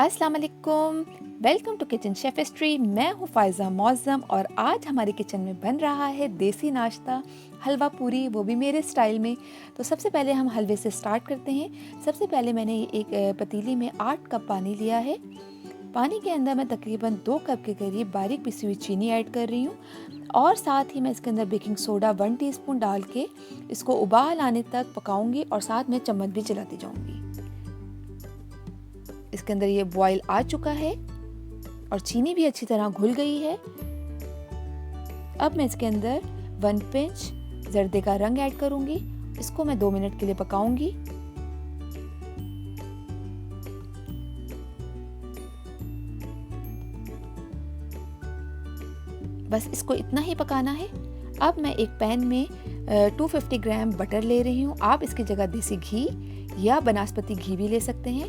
अस्सलाम वालेकुम, welcome to kitchen chef history. मैं हूँ फ़ायज़ा मौज़म और आज हमारे किचन में बन रहा है देसी नाश्ता हलवा पूरी, वो भी मेरे स्टाइल में। तो सबसे पहले हम हलवे से स्टार्ट करते हैं। सबसे पहले मैंने एक पतीली में 8 कप पानी लिया है। पानी के अंदर मैं तकरीबन 2 कप के करीब बारीक पिसी हुई चीनी ऐड कर रही हूँ और साथ ही मैं इसके अंदर बेकिंग सोडा 1 टीस्पून डाल के इसको उबाल आने तक पकाऊंगी और साथ में चम्मच भी चलाती जाऊंगी। इसके अंदर ये बॉईल आ चुका है और चीनी भी अच्छी तरह घुल गई है। अब मैं इसके अंदर 1 पिंच जर्दे का रंग ऐड करूंगी। इसको मैं 2 मिनट के लिए पकाऊंगी। बस इसको इतना ही पकाना है। अब मैं एक पैन में 250 ग्राम बटर ले रही हूँ। आप इसकी जगह देसी घी या बनास्पति घी भी ले सकते हैं,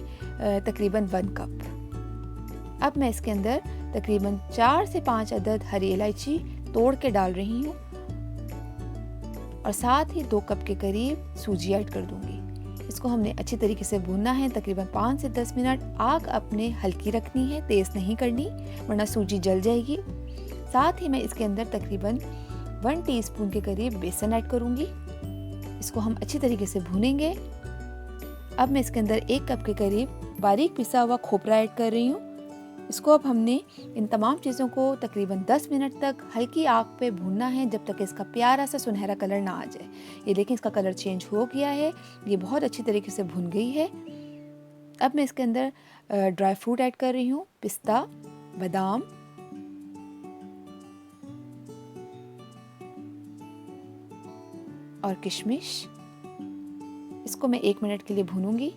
तकरीबन 1 कप। अब मैं इसके अंदर तकरीबन 4 से 5 अदद हरी इलायची तोड़ के डाल रही हूँ और साथ ही 2 कप के करीब सूजी ऐड कर दूंगी। इसको हमने अच्छी तरीके से भूनना है, तकरीबन 5 से 10 मिनट। आग अपने हल्की रखनी है, तेज़ नहीं करनी वरना सूजी जल जाएगी। साथ ही मैं इसके अंदर तकरीबन 1 टीस्पून के करीब बेसन ऐड करूंगी। इसको हम अच्छी तरीके से भूनेंगे। अब मैं इसके अंदर 1 कप के करीब बारीक पिसा हुआ खोपरा ऐड कर रही हूँ। इसको अब हमने इन तमाम चीज़ों को तकरीबन 10 मिनट तक हल्की आग पे भूनना है, जब तक इसका प्यारा सा सुनहरा कलर ना आ जाए। ये देखिए इसका कलर चेंज हो गया है, ये बहुत अच्छी तरीके से भुन गई है। अब मैं इसके अंदर ड्राई फ्रूट ऐड कर रही हूँ, पिस्ता, बादाम, और किशमिश। इसको मैं 1 मिनट के लिए भूनूंगी।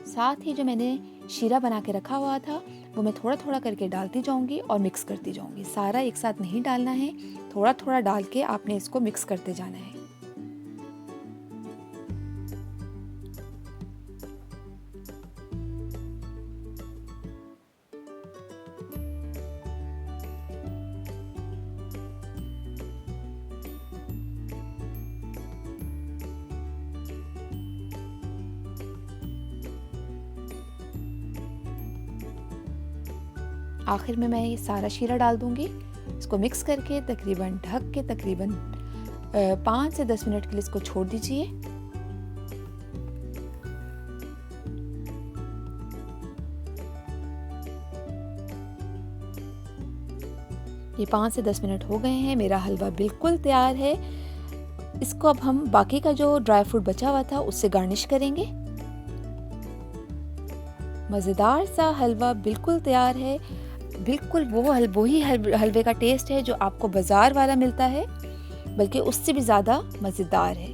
साथ ही जो मैंने शीरा बना के रखा हुआ था वो मैं थोड़ा थोड़ा करके डालती जाऊंगी और मिक्स करती जाऊंगी। सारा एक साथ नहीं डालना है, थोड़ा थोड़ा डाल के आपने इसको मिक्स करते जाना है। आखिर में मैं ये सारा शीरा डाल दूंगी। इसको मिक्स करके तकरीबन ढक के तकरीबन 5 से 10 मिनट के लिए इसको छोड़ दीजिए। ये 5 से 10 मिनट हो गए हैं, मेरा हलवा बिल्कुल तैयार है। इसको अब हम बाकी का जो ड्राई फ्रूट बचा हुआ था उससे गार्निश करेंगे। मज़ेदार सा हलवा बिल्कुल तैयार है। बिल्कुल वो ही हलवे का टेस्ट है जो आपको बाज़ार वाला मिलता है, बल्कि उससे भी ज़्यादा मज़ेदार है।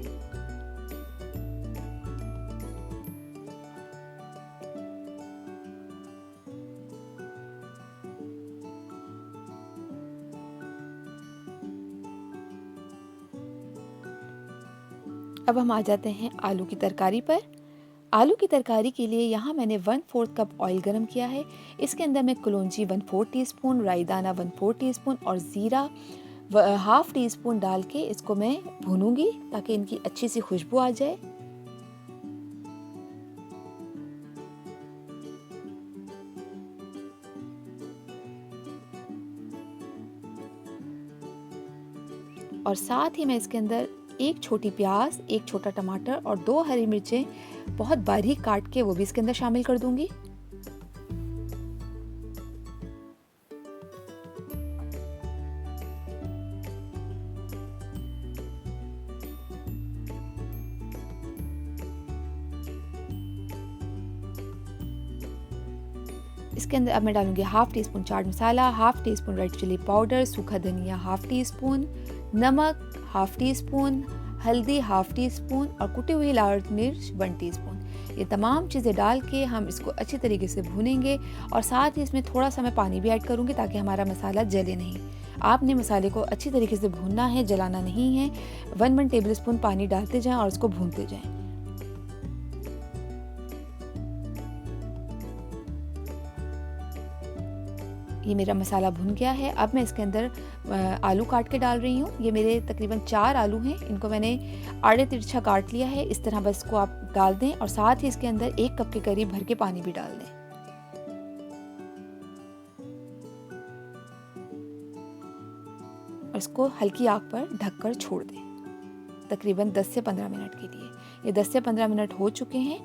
अब हम आ जाते हैं आलू की तरकारी पर। आलू की तरकारी के लिए यहाँ मैंने 1/4 कप ऑयल गरम किया है। इसके अंदर मैं कलौंजी 1/4 टीस्पून, राई दाना 1/4 टीस्पून और ज़ीरा 1/2 टीस्पून डाल के इसको मैं भूनूंगी ताकि इनकी अच्छी सी खुशबू आ जाए। और साथ ही मैं इसके अंदर 1 छोटी प्याज, 1 छोटा टमाटर और 2 हरी मिर्चें बहुत बारीक काट के वो भी इसके अंदर शामिल कर दूंगी। इसके अंदर अब मैं डालूंगी 1/2 teaspoon chaat masala, 1/2 teaspoon red chilli powder, सूखा धनिया 1/2 टीस्पून, नमक 1/2 टीस्पून, हल्दी 1/2 टीस्पून और कुटी हुई लाल मिर्च 1 टीस्पून। ये तमाम चीज़ें डाल के हम इसको अच्छी तरीके से भूनेंगे और साथ ही इसमें थोड़ा सा मैं पानी भी ऐड करूँगी ताकि हमारा मसाला जले नहीं। आपने मसाले को अच्छी तरीके से भूनना है, जलाना नहीं है। 1 टेबल स्पून पानी डालते जाएं और इसको भूनते जाएं। ये मेरा मसाला भुन गया है। अब मैं इसके अंदर आलू काट के डाल रही हूँ। ये मेरे तकरीबन 4 आलू हैं, इनको मैंने आड़े तिरछा काट लिया है। इस तरह बस को आप डाल दें और साथ ही इसके अंदर 1 कप के करीब भर के पानी भी डाल दें और इसको हल्की आग पर ढककर छोड़ दें तकरीबन 10 से 15 मिनट के लिए। ये 10 से 15 मिनट हो चुके हैं।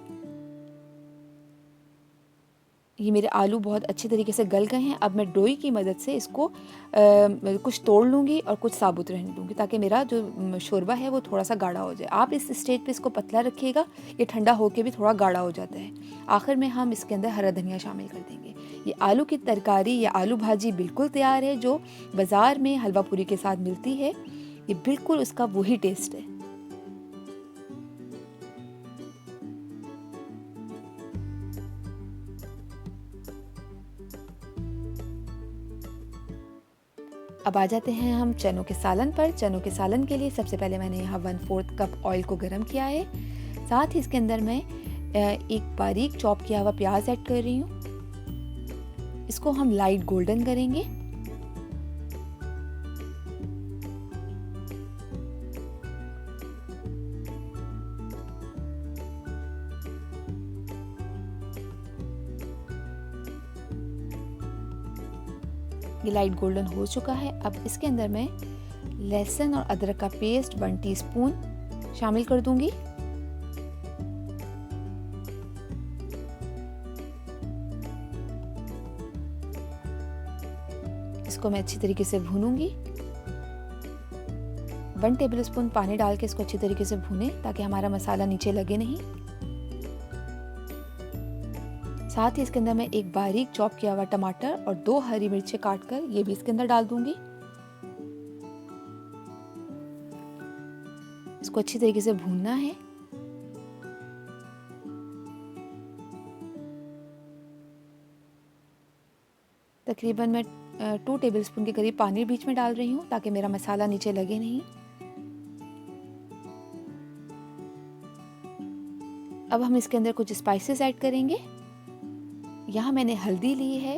ये मेरे आलू बहुत अच्छी तरीके से गल गए हैं। अब मैं डोई की मदद से इसको कुछ तोड़ लूँगी और कुछ साबुत रहने दूँगी ताकि मेरा जो शोरबा है वो थोड़ा सा गाढ़ा हो जाए। आप इस स्टेज पे इसको पतला रखिएगा, ये ठंडा होके भी थोड़ा गाढ़ा हो जाता है। आखिर में हम इसके अंदर हरा धनिया शामिल कर देंगे। ये आलू की तरकारी या आलू भाजी बिल्कुल तैयार है जो बाज़ार में हलवा पूरी के साथ मिलती है। ये बिल्कुल उसका वही टेस्ट है। अब आ जाते हैं हम चनों के सालन पर। चनों के सालन के लिए सबसे पहले मैंने यहाँ 1/4 कप ऑयल को गर्म किया है। साथ ही इसके अंदर मैं एक बारीक चॉप किया हुआ प्याज ऐड कर रही हूँ। इसको हम लाइट गोल्डन करेंगे। ये लाइट गोल्डन हो चुका है। अब इसके अंदर मैं लहसुन और अदरक का पेस्ट 1 टीस्पून शामिल कर दूंगी। इसको मैं अच्छी तरीके से भूनूंगी। 1 टेबलस्पून पानी डाल के इसको अच्छी तरीके से भूनें ताकि हमारा मसाला नीचे लगे नहीं। साथ ही इसके अंदर मैं एक बारीक चॉप किया हुआ टमाटर और 2 हरी मिर्चें काटकर ये भी इसके अंदर डाल दूंगी। इसको अच्छी तरीके से भूनना है। तकरीबन मैं 2 टेबलस्पून के करीब पानी बीच में डाल रही हूँ ताकि मेरा मसाला नीचे लगे नहीं। अब हम इसके अंदर कुछ स्पाइसेस ऐड करेंगे। यहाँ मैंने हल्दी ली है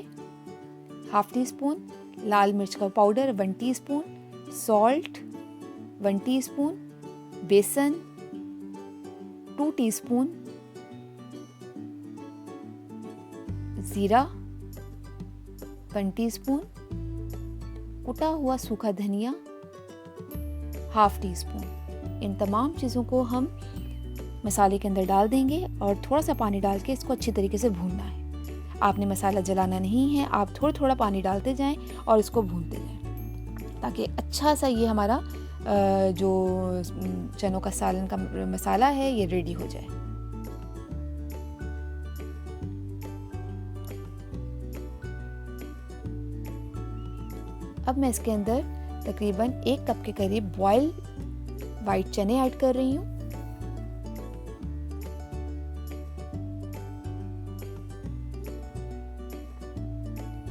1/2 टीस्पून, लाल मिर्च का पाउडर 1 टीस्पून, सॉल्ट 1 टीस्पून, बेसन 2 टीस्पून, जीरा 1 टीस्पून, कुटा हुआ सूखा धनिया 1/2 टीस्पून। इन तमाम चीज़ों को हम मसाले के अंदर डाल देंगे और थोड़ा सा पानी डाल के इसको अच्छी तरीके से भूनना है। आपने मसाला जलाना नहीं है, आप थोड़ा थोड़ा पानी डालते जाएं और इसको भूनते जाएं ताकि अच्छा सा ये हमारा जो चनों का सालन का मसाला है ये रेडी हो जाए। अब मैं इसके अंदर तकरीबन 1 कप के करीब बॉयल वाइट चने ऐड कर रही हूँ।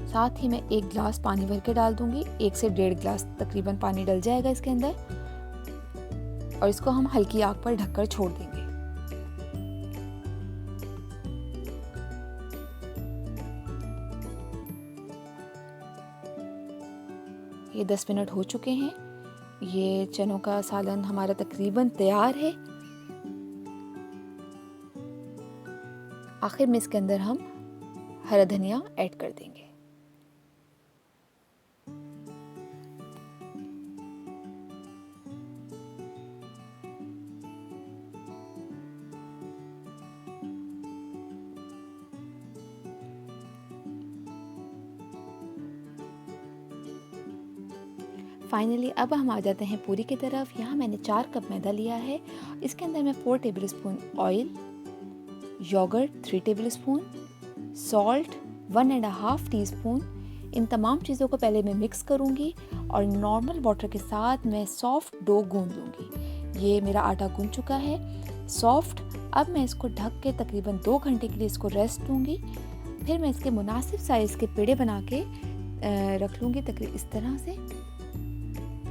साथ ही मैं 1 गिलास पानी भर के डाल दूंगी। 1 से 1.5 गिलास तकरीबन पानी डल जाएगा इसके अंदर और इसको हम हल्की आग पर ढककर छोड़ देंगे। ये 10 मिनट हो चुके हैं। ये चनों का सालन हमारा तकरीबन तैयार है। आखिर में इसके अंदर हम हरा धनिया ऐड कर देंगे। फाइनली अब हम आ जाते हैं पूरी की तरफ। यहाँ मैंने 4 कप मैदा लिया है। इसके अंदर मैं 4 tablespoon oil, yogurt 3 tablespoon, salt 1.5 teaspoon, इन तमाम चीज़ों को पहले मैं मिक्स करूँगी और नॉर्मल वाटर के साथ मैं सॉफ्ट डो गूंद लूँगी। ये मेरा आटा गूंद चुका है सॉफ्ट। अब मैं इसको ढक के तकरीबन 2 घंटे के लिए इसको रेस्ट दूँगी। फिर मैं इसके मुनासिब साइज़ के पेड़े बना के रख लूँगी तकरीबन इस तरह से।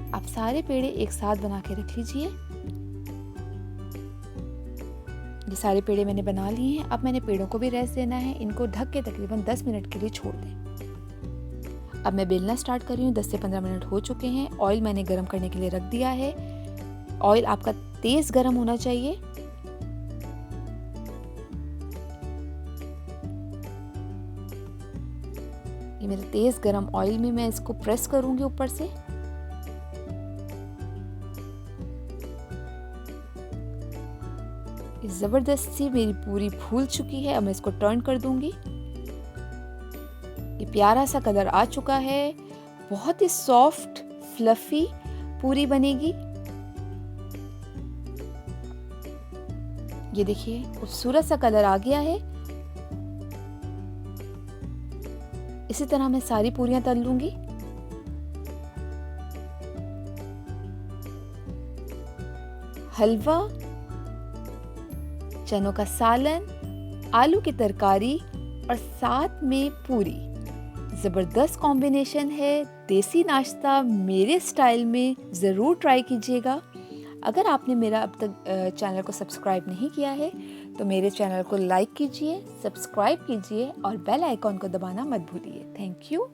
आप सारे पेड़े एक साथ बना के रख लीजिए। ये सारे पेड़े मैंने बना लिए हैं। अब मैंने पेड़ों को भी रेस्ट देना है। इनको ढक के तकरीबन 10 मिनट के लिए छोड़ दें। अब मैं बेलना स्टार्ट कर रही हूँ। 10 से 15 मिनट हो चुके हैं। ऑयल मैंने गरम करने के लिए रख दिया है। ऑयल आपका तेज़ गरम होना चाहिए। ये मेरे तेज़ गरम ऑयल में मैं इसको प्रेस करूँगी ऊपर से। ज़बरदस्त सी मेरी पूरी फूल चुकी है। अब मैं इसको टर्न कर दूँगी। ये प्यारा सा कलर आ चुका है। बहुत ही सॉफ्ट फ्लफी पूरी बनेगी। ये देखिए खूबसूरत सा कलर आ गया है। इसी तरह मैं सारी पूरियां तल लूंगी। हलवा, चनों का सालन, आलू की तरकारी और साथ में पूरी, ज़बरदस्त कॉम्बिनेशन है। देसी नाश्ता मेरे स्टाइल में ज़रूर ट्राई कीजिएगा। अगर आपने मेरा अब तक चैनल को सब्सक्राइब नहीं किया है तो मेरे चैनल को लाइक कीजिए, सब्सक्राइब कीजिए और बेल आइकॉन को दबाना मत भूलिए। Thank you.